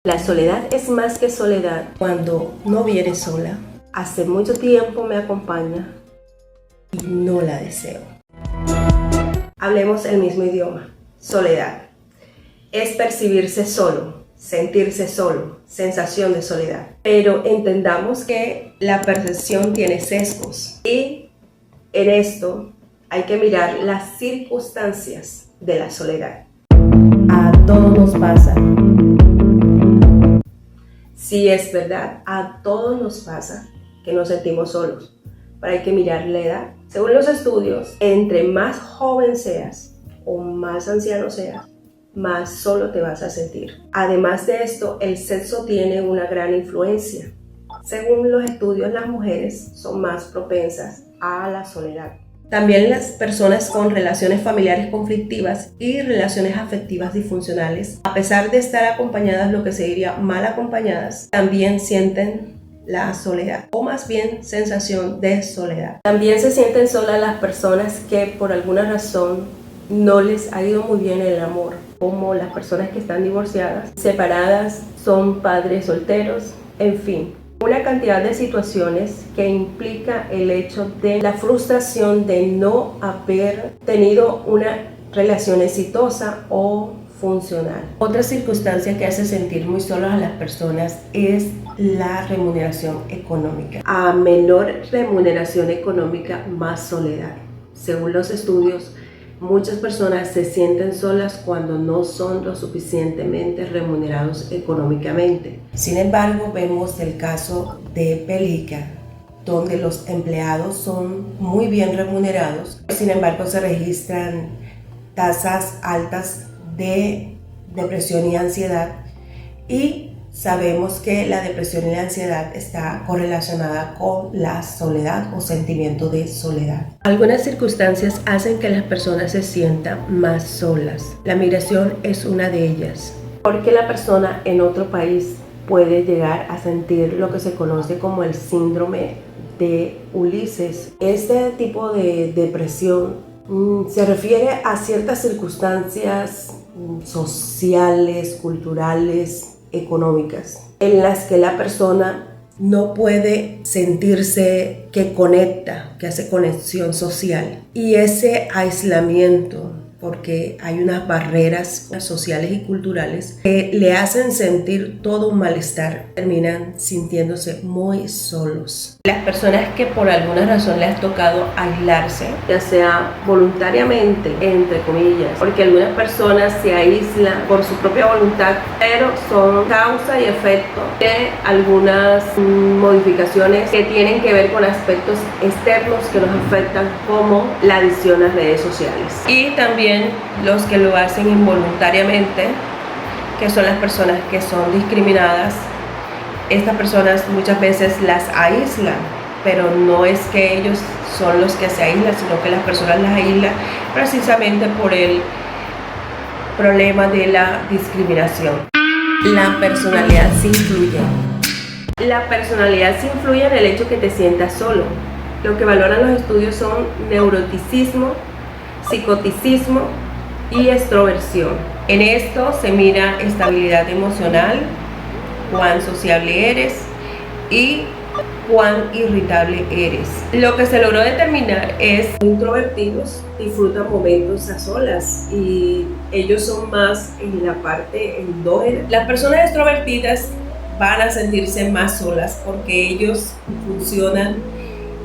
La soledad es más que soledad cuando no viene sola. Hace mucho tiempo me acompaña y no la deseo. Hablemos el mismo idioma. Soledad es percibirse solo, sentirse solo, sensación de soledad. Pero entendamos que la percepción tiene sesgos y en esto hay que mirar las circunstancias de la soledad. A todos nos pasa. Sí, es verdad, a todos nos pasa que nos sentimos solos, pero hay que mirar la edad. Según los estudios, entre más joven seas o más anciano seas, más solo te vas a sentir. Además de esto, el sexo tiene una gran influencia. Según los estudios, las mujeres son más propensas a la soledad. También las personas con relaciones familiares conflictivas y relaciones afectivas disfuncionales, a pesar de estar acompañadas, lo que se diría mal acompañadas, también sienten la soledad, o más bien sensación de soledad. También se sienten solas las personas que por alguna razón no les ha ido muy bien el amor, como las personas que están divorciadas, separadas, son padres solteros, en fin. Una cantidad de situaciones que implica el hecho de la frustración de no haber tenido una relación exitosa o funcional. Otra circunstancia que hace sentir muy solas a las personas es la remuneración económica. A menor remuneración económica, más soledad. Según los estudios, muchas personas se sienten solas cuando no son lo suficientemente remunerados económicamente. Sin embargo, vemos el caso de Bélgica, donde los empleados son muy bien remunerados. Sin embargo, se registran tasas altas de depresión y ansiedad, y sabemos que la depresión y la ansiedad está correlacionada con la soledad o sentimiento de soledad. Algunas circunstancias hacen que las personas se sientan más solas. La migración es una de ellas, porque la persona en otro país puede llegar a sentir lo que se conoce como el síndrome de Ulises. Este tipo de depresión se refiere a ciertas circunstancias sociales, culturales, económicas, en las que la persona no puede sentirse que conecta, que hace conexión social, y ese aislamiento, porque hay unas barreras sociales y culturales que le hacen sentir todo un malestar, terminan sintiéndose muy solos. Las personas que por alguna razón les ha tocado aislarse, ya sea voluntariamente, entre comillas, porque algunas personas se aíslan por su propia voluntad, pero son causa y efecto de algunas modificaciones que tienen que ver con aspectos externos que nos afectan, como la adicción a las redes sociales. Y también los que lo hacen involuntariamente, que son las personas que son discriminadas. Estas personas muchas veces las aíslan, pero no es que ellos son los que se aíslan, sino que las personas las aíslan precisamente por el problema de la discriminación. La personalidad sí influye. La personalidad sí influye en el hecho que te sientas solo. Lo que valoran los estudios son neuroticismo, psicoticismo y extroversión. En esto se mira estabilidad emocional, cuán sociable eres y cuán irritable eres. Lo que se logró determinar es que introvertidos disfrutan momentos a solas y ellos son más en la parte endógena. Las personas extrovertidas van a sentirse más solas porque ellos funcionan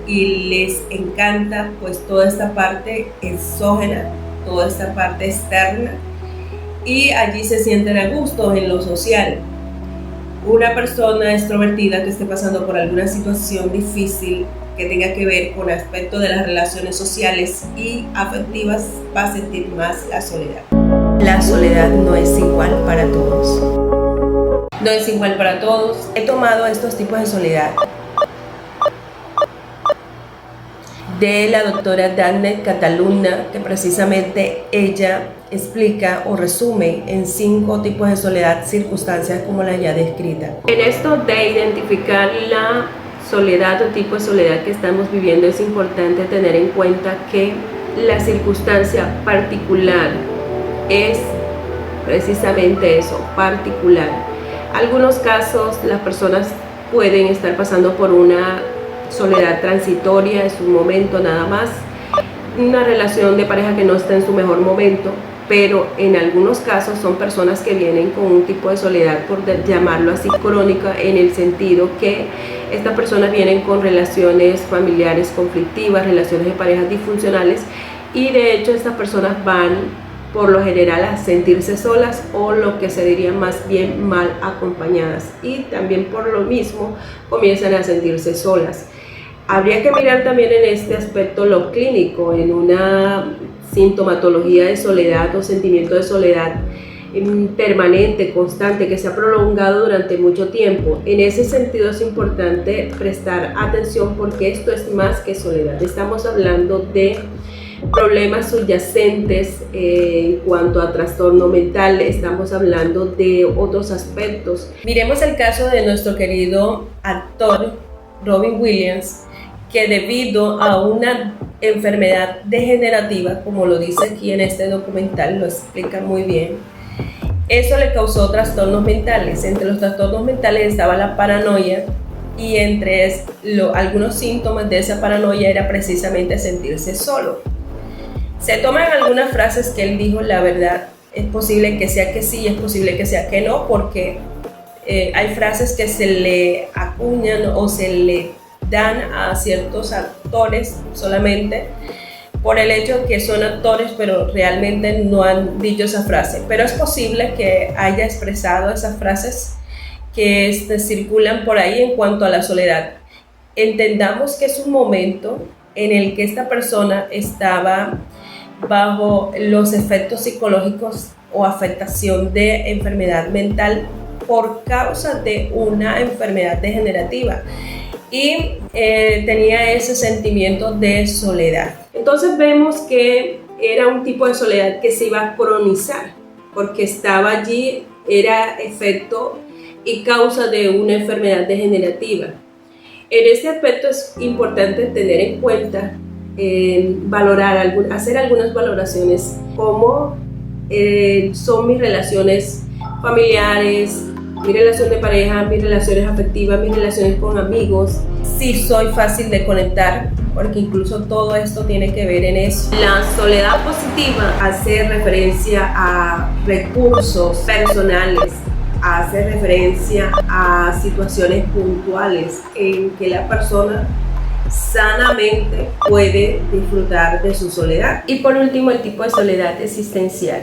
y les encanta pues toda esta parte exógena, toda esta parte externa, y allí se sienten a gusto en lo social. Una persona extrovertida que esté pasando por alguna situación difícil que tenga que ver con aspectos de las relaciones sociales y afectivas va a sentir más la soledad. La soledad no es igual para todos. No es igual para todos. He tomado estos tipos de soledad de la doctora Daphne Cataluna, que precisamente ella explica o resume en 5 tipos de soledad, circunstancias como la ya descrita. En esto de identificar la soledad o tipo de soledad que estamos viviendo, es importante tener en cuenta que la circunstancia particular es precisamente eso, particular. Algunos casos las personas pueden estar pasando por una soledad transitoria, es un momento nada más, una relación de pareja que no está en su mejor momento, pero en algunos casos son personas que vienen con un tipo de soledad, por llamarlo así, crónica, en el sentido que estas personas vienen con relaciones familiares conflictivas, relaciones de parejas disfuncionales, y de hecho estas personas van por lo general a sentirse solas, o lo que se diría más bien mal acompañadas, y también por lo mismo comienzan a sentirse solas. Habría que mirar también en este aspecto lo clínico, en una sintomatología de soledad o sentimiento de soledad permanente, constante, que se ha prolongado durante mucho tiempo. En ese sentido es importante prestar atención, porque esto es más que soledad. Estamos hablando de problemas subyacentes en cuanto a trastorno mental, estamos hablando de otros aspectos. Miremos el caso de nuestro querido actor Robin Williams, que debido a una enfermedad degenerativa, como lo dice aquí en este documental, lo explica muy bien, eso le causó trastornos mentales. Entre los trastornos mentales estaba la paranoia, y entre algunos síntomas de esa paranoia era precisamente sentirse solo. Se toman algunas frases que él dijo, la verdad, es posible que sea que sí, es posible que sea que no, porque hay frases que se le acuñan o se le dan a ciertos actores solamente por el hecho que son actores, pero realmente no han dicho esa frase. Pero es posible que haya expresado esas frases que circulan por ahí en cuanto a la soledad. Entendamos que es un momento en el que esta persona estaba bajo los efectos psicológicos o afectación de enfermedad mental por causa de una enfermedad degenerativa, y tenía ese sentimiento de soledad. Entonces vemos que era un tipo de soledad que se iba a cronizar, porque estaba allí, era efecto y causa de una enfermedad degenerativa. En este aspecto es importante tener en cuenta, hacer algunas valoraciones, como son mis relaciones familiares, mi relación de pareja, mis relaciones afectivas, mis relaciones con amigos, si soy fácil de conectar, porque incluso todo esto tiene que ver en eso. La soledad positiva hace referencia a recursos personales, hace referencia a situaciones puntuales en que la persona sanamente puede disfrutar de su soledad. Y por último, el tipo de soledad existencial.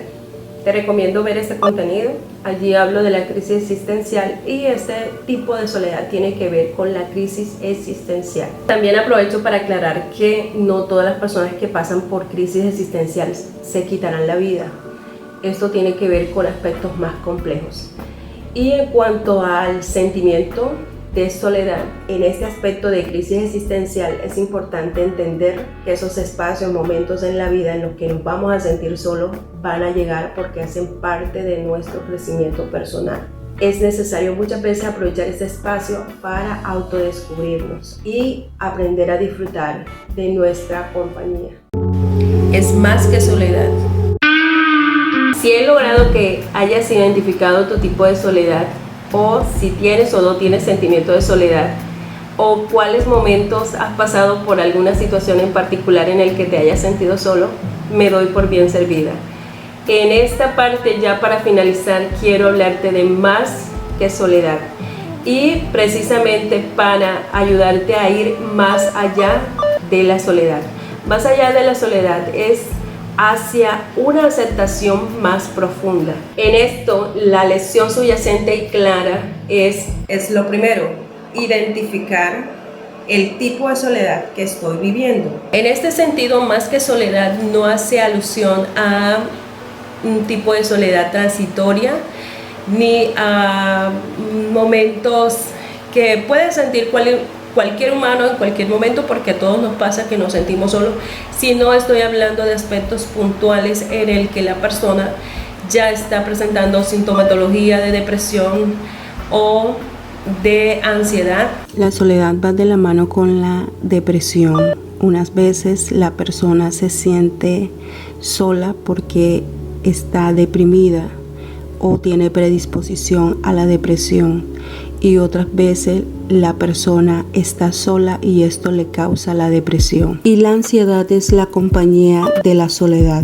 Te recomiendo ver este contenido. Allí hablo de la crisis existencial, y este tipo de soledad tiene que ver con la crisis existencial. También aprovecho para aclarar que no todas las personas que pasan por crisis existenciales se quitarán la vida. Esto tiene que ver con aspectos más complejos. Y en cuanto al sentimiento de soledad, en este aspecto de crisis existencial es importante entender que esos espacios, momentos en la vida en los que nos vamos a sentir solos van a llegar, porque hacen parte de nuestro crecimiento personal. Es necesario muchas veces aprovechar este espacio para autodescubrirnos y aprender a disfrutar de nuestra compañía. Es más que soledad. Si he logrado que hayas identificado tu tipo de soledad, o si tienes o no tienes sentimiento de soledad, o cuáles momentos has pasado por alguna situación en particular en el que te hayas sentido solo, me doy por bien servida. En esta parte, ya para finalizar, quiero hablarte de más que soledad, y precisamente para ayudarte a ir más allá de la soledad. Más allá de la soledad es hacia una aceptación más profunda. En esto, la lección subyacente y clara es lo primero: identificar el tipo de soledad que estoy viviendo. En este sentido, más que soledad no hace alusión a un tipo de soledad transitoria, ni a momentos que puede sentir cualquier humano en cualquier momento, porque a todos nos pasa que nos sentimos solos, sino estoy hablando de aspectos puntuales en el que la persona ya está presentando sintomatología de depresión o de ansiedad. La soledad va de la mano con la depresión. Unas veces la persona se siente sola porque está deprimida, o tiene predisposición a la depresión, y otras veces la persona está sola y esto le causa la depresión. Y la ansiedad es la compañía de la soledad.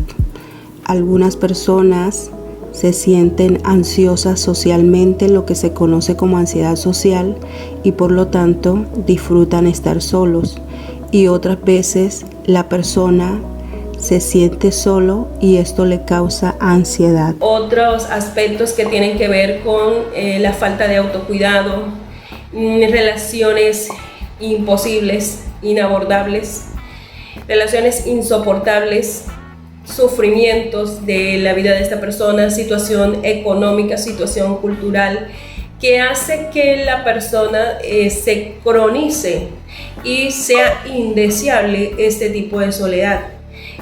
Algunas personas se sienten ansiosas socialmente, lo que se conoce como ansiedad social, y por lo tanto disfrutan estar solos. Y otras veces la persona se siente solo y esto le causa ansiedad. Otros aspectos que tienen que ver con la falta de autocuidado, relaciones imposibles, inabordables, relaciones insoportables, sufrimientos de la vida de esta persona, situación económica, situación cultural, que hace que la persona se cronice y sea indeseable este tipo de soledad.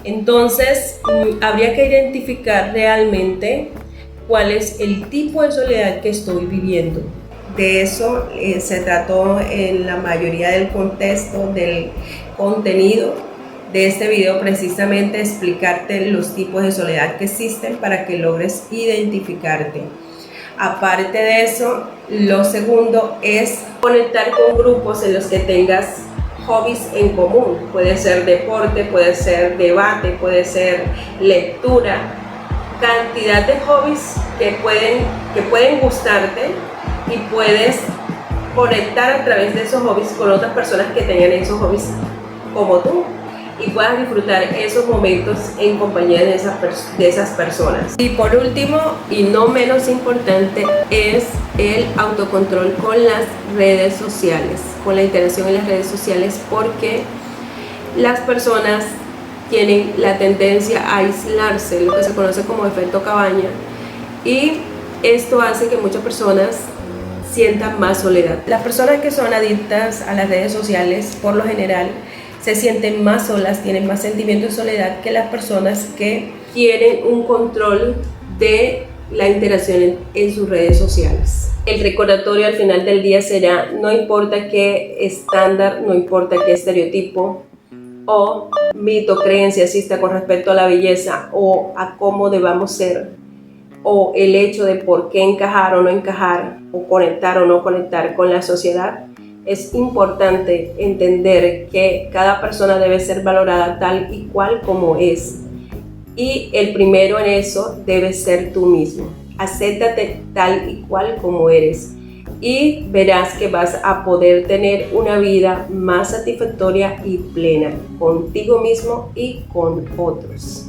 Entonces, habría que identificar realmente cuál es el tipo de soledad que estoy viviendo. De eso se trató en la mayoría del contexto del contenido de este video, precisamente explicarte los tipos de soledad que existen para que logres identificarte. Aparte de eso, lo segundo es conectar con grupos en los que tengas hobbies en común. Puede ser deporte, puede ser debate, puede ser lectura, cantidad de hobbies que pueden gustarte y puedes conectar a través de esos hobbies con otras personas que tengan esos hobbies como tú y puedas disfrutar esos momentos en compañía de esas personas. Y por último, y no menos importante, es el autocontrol con las redes sociales, con la interacción en las redes sociales, porque las personas tienen la tendencia a aislarse, lo que se conoce como efecto cabaña, y esto hace que muchas personas sientan más soledad. Las personas que son adictas a las redes sociales, por lo general, se sienten más solas, tienen más sentimiento de soledad que las personas que tienen un control de la interacción en sus redes sociales. El recordatorio al final del día será: no importa qué estándar, no importa qué estereotipo o mito, creencia exista con respecto a la belleza o a cómo debamos ser, o el hecho de por qué encajar o no encajar, o conectar o no conectar con la sociedad, es importante entender que cada persona debe ser valorada tal y cual como es. Y el primero en eso debe ser tú mismo. Acéptate tal y cual como eres y verás que vas a poder tener una vida más satisfactoria y plena contigo mismo y con otros.